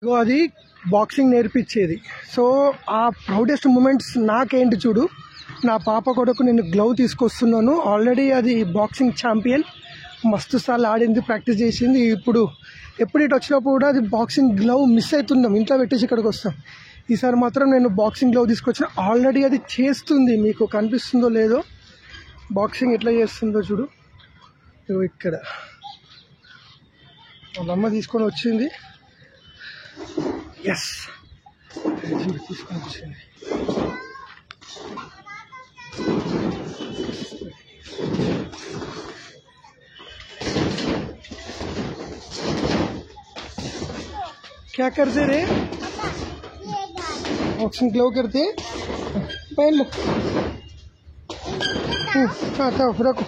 ఇగో అది boxing నేర్పించేది. So ఆ proudest moments నాకేంటి చూడు, నా పాప కొరకు నేను గ్లౌ తీసుకొస్తున్నాను. ఆల్రెడీ అది బాక్సింగ్ ఛాంపియన్, మస్తు సార్లు ఆడింది, ప్రాక్టీస్ చేసింది. ఇప్పుడు ఎప్పుడు ఇటు వచ్చినప్పుడు కూడా అది బాక్సింగ్ గ్లౌ మిస్ అవుతున్నాం, ఇంట్లో పెట్టేసి ఇక్కడికి వస్తాం. ఈసారి మాత్రం నేను బాక్సింగ్ గ్లౌ తీసుకొచ్చిన. ఆల్రెడీ అది చేస్తుంది, మీకు కనిపిస్తుందో లేదో బాక్సింగ్ ఎట్లా చేస్తుందో చూడు. ఇక్కడ వాళ్ళమ్మ తీసుకొని వచ్చింది. ఎస్, తీసుకొని వచ్చింది. क्या करते रे? बॉक्सिंग ग्लव करते पहन लो। हाँ था रखो।